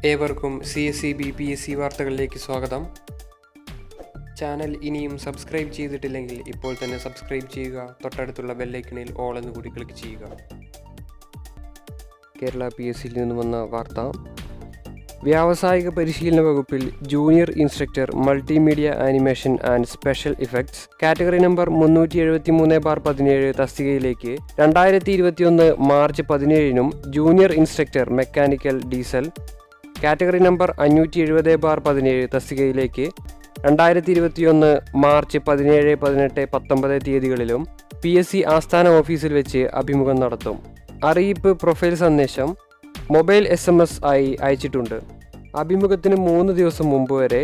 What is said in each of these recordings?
ഏവർക്കും CSEB PSC വാർത്തകളിലേക്ക് സ്വാഗതം. ചാനൽ ഇനിയും സബ്സ്ക്രൈബ് ചെയ്തിട്ടില്ലെങ്കിൽ ഇപ്പോൾ തന്നെ സബ്സ്ക്രൈബ് ചെയ്യുക. തൊട്ടടുത്തുള്ള ബെല്ലൈക്കണിൽ ഓൾ എന്ന് കൂടി ക്ലിക്ക് ചെയ്യുക. കേരള PSCയിൽ നിന്ന് വന്ന വാർത്ത. വ്യാവസായിക പരിശീലന വകുപ്പിൽ junior instructor multimedia animation and special effects category number 373/17 തസ്തികയിലേക്ക് 2021 March 17 junior instructor mechanical diesel category number 570/17 തസ്തികയിലേക്ക് 2021 മാർച്ച് 17, 18, 19 തീയതികളിലും PSC ആസ്ഥാന ഓഫീസിൽ വെച്ച് അഭിമുഖം നടത്തും. അറിയിപ്പ് പ്രൊഫൈൽ സന്ദേശം മൊബൈൽ SMS ആയി അയച്ചിട്ടുണ്ട്. അഭിമുഖത്തിന് 3 ദിവസം മുമ്പ് വരെ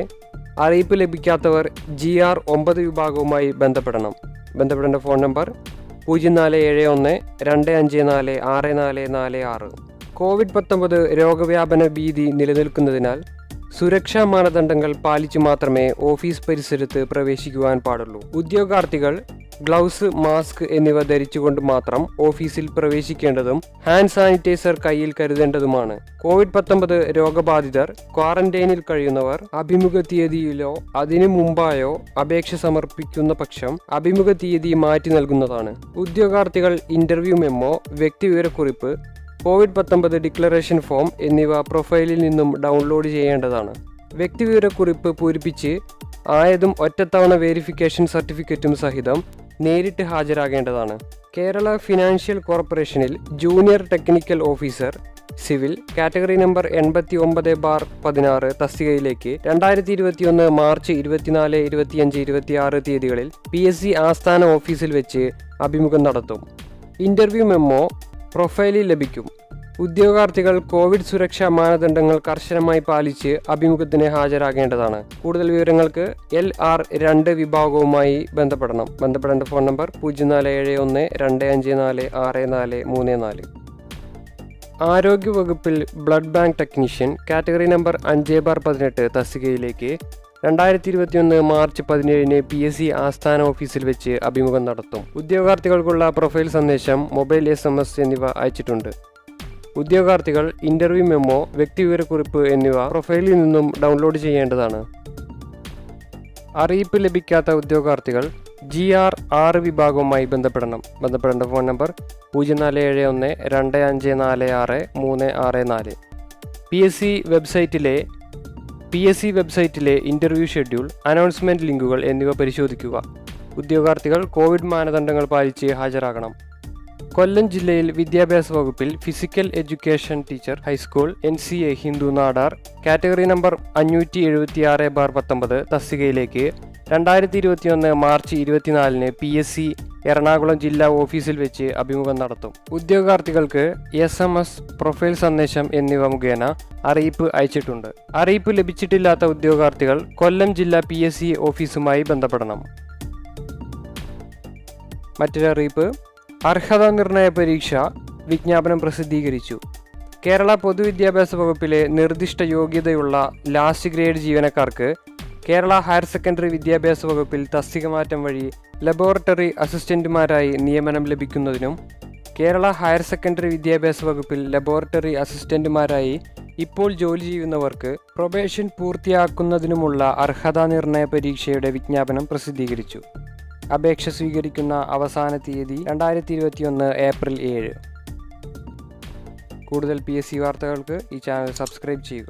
അറിയിപ്പ് ലഭിക്കാത്തവർ GR 9 വിഭാഗവുമായി ബന്ധപ്പെടേണ്ട ഫോൺ നമ്പർ 0471-254-6446. COVID-19 രോഗവ്യാപന ഭീതി നിലനിൽക്കുന്നതിനാൽ സുരക്ഷാ മാനദണ്ഡങ്ങൾ പാലിച്ചു മാത്രമേ ഓഫീസ് പരിസരത്ത് പ്രവേശിക്കുവാൻ പാടുള്ളൂ. ഉദ്യോഗാർത്ഥികൾ ഗ്ലൗസ്, മാസ്ക് എന്നിവ ധരിച്ചുകൊണ്ട് മാത്രം ഓഫീസിൽ പ്രവേശിക്കേണ്ടതും ഹാൻഡ് സാനിറ്റൈസർ കയ്യിൽ കരുതേണ്ടതുമാണ്. COVID-19 രോഗബാധിതർ, ക്വാറന്റൈനിൽ കഴിയുന്നവർ അഭിമുഖ തീയതിയിലോ അതിനു മുമ്പായോ അപേക്ഷ സമർപ്പിക്കുന്ന പക്ഷം അഭിമുഖ തീയതി മാറ്റി നൽകുന്നതാണ്. ഉദ്യോഗാർത്ഥികൾ ഇന്റർവ്യൂ മെമ്മോ, വ്യക്തിവിവരക്കുറിപ്പ്, COVID-19 ഡിക്ലറേഷൻ ഫോം എന്നിവ പ്രൊഫൈലിൽ നിന്നും ഡൗൺലോഡ് ചെയ്യേണ്ടതാണ്. വ്യക്തിവിവരക്കുറിപ്പ് പൂരിപ്പിച്ച് ആയതും ഒറ്റത്തവണ വെരിഫിക്കേഷൻ സർട്ടിഫിക്കറ്റും സഹിതം നേരിട്ട് ഹാജരാകേണ്ടതാണ്. കേരള ഫിനാൻഷ്യൽ കോർപ്പറേഷനിൽ junior technical officer civil category number 89/16 തസ്തികയിലേക്ക് 2021 മാർച്ച് 24, 25, 26 തീയതികളിൽ PSC ആസ്ഥാന ഓഫീസിൽ വെച്ച് അഭിമുഖം നടത്തും. ഇന്റർവ്യൂ മെമ്മോ പ്രൊഫൈലിൽ ലഭിക്കും. ഉദ്യോഗാർത്ഥികൾ കോവിഡ് സുരക്ഷാ മാനദണ്ഡങ്ങൾ കർശനമായി പാലിച്ച് അഭിമുഖത്തിന് ഹാജരാകേണ്ടതാണ്. കൂടുതൽ വിവരങ്ങൾക്ക് LR2 വിഭാഗവുമായി ബന്ധപ്പെടേണ്ട ഫോൺ നമ്പർ 0471-254-6434. ആരോഗ്യവകുപ്പിൽ blood bank technician category number 5/18 തസ്തികയിലേക്ക് 2021 മാർച്ച് 17 PSC ആസ്ഥാന ഓഫീസിൽ വെച്ച് അഭിമുഖം നടത്തും. ഉദ്യോഗാർത്ഥികൾക്കുള്ള പ്രൊഫൈൽ സന്ദേശം, മൊബൈൽ SMS എന്നിവ അയച്ചിട്ടുണ്ട്. ഉദ്യോഗാർത്ഥികൾ ഇന്റർവ്യൂ മെമ്മോ, വ്യക്തിവിവരക്കുറിപ്പ് എന്നിവ പ്രൊഫൈലിൽ നിന്നും ഡൗൺലോഡ് ചെയ്യേണ്ടതാണ്. അറിയിപ്പ് ലഭിക്കാത്ത ഉദ്യോഗാർത്ഥികൾ GR 6 വിഭാഗവുമായി ബന്ധപ്പെടേണ്ട ഫോൺ നമ്പർ 0471-254-6364. PSC വെബ്സൈറ്റിലെ ഇന്റർവ്യൂ ഷെഡ്യൂൾ, അനൗൺസ്മെന്റ് ലിങ്കുകൾ എന്നിവ പരിശോധിക്കുക. ഉദ്യോഗാർത്ഥികൾ കോവിഡ് മാനദണ്ഡങ്ങൾ പാലിച്ച് ഹാജരാകണം. കൊല്ലം ജില്ലയിൽ വിദ്യാഭ്യാസ വകുപ്പിൽ physical education teacher high school NCA Hindu Nadar category number 576/19 തസ്തികയിലേക്ക് 2021 മാർച്ച് 24 PSC എറണാകുളം ജില്ലാ ഓഫീസിൽ വെച്ച് അഭിമുഖം നടത്തും. ഉദ്യോഗാർത്ഥികൾക്ക് SMS, പ്രൊഫൈൽ സന്ദേശം എന്നിവ മുഖേന അറിയിപ്പ് അയച്ചിട്ടുണ്ട്. അറിയിപ്പ് ലഭിച്ചിട്ടില്ലാത്ത ഉദ്യോഗാർത്ഥികൾ കൊല്ലം ജില്ലാ PSC ഓഫീസുമായി ബന്ധപ്പെടണം. മറ്റൊരു അറിയിപ്പ്. അർഹതാ നിർണയ പരീക്ഷ വിജ്ഞാപനം പ്രസിദ്ധീകരിച്ചു. കേരള പൊതുവിദ്യാഭ്യാസ വകുപ്പിലെ നിർദ്ദിഷ്ട യോഗ്യതയുള്ള ലാസ്റ്റ് ഗ്രേഡ് ജീവനക്കാർക്ക് കേരള ഹയർ സെക്കൻഡറി വിദ്യാഭ്യാസ വകുപ്പിൽ തസ്തിക മാറ്റം വഴി ലബോറട്ടറി അസിസ്റ്റന്റുമാരായി നിയമനം ലഭിക്കുന്നതിനും കേരള ഹയർ സെക്കൻഡറി വിദ്യാഭ്യാസ വകുപ്പിൽ ലബോറട്ടറി അസിസ്റ്റന്റുമാരായി ഇപ്പോൾ ജോലി ചെയ്യുന്നവർക്ക് പ്രൊബേഷൻ പൂർത്തിയാക്കുന്നതിനുമുള്ള അർഹതാ നിർണയ പരീക്ഷയുടെ വിജ്ഞാപനം പ്രസിദ്ധീകരിച്ചു. അപേക്ഷ സ്വീകരിക്കുന്ന അവസാന തീയതി 2021 ഏപ്രിൽ 7. കൂടുതൽ PSC വാർത്തകൾക്ക് ഈ ചാനൽ സബ്സ്ക്രൈബ് ചെയ്യുക.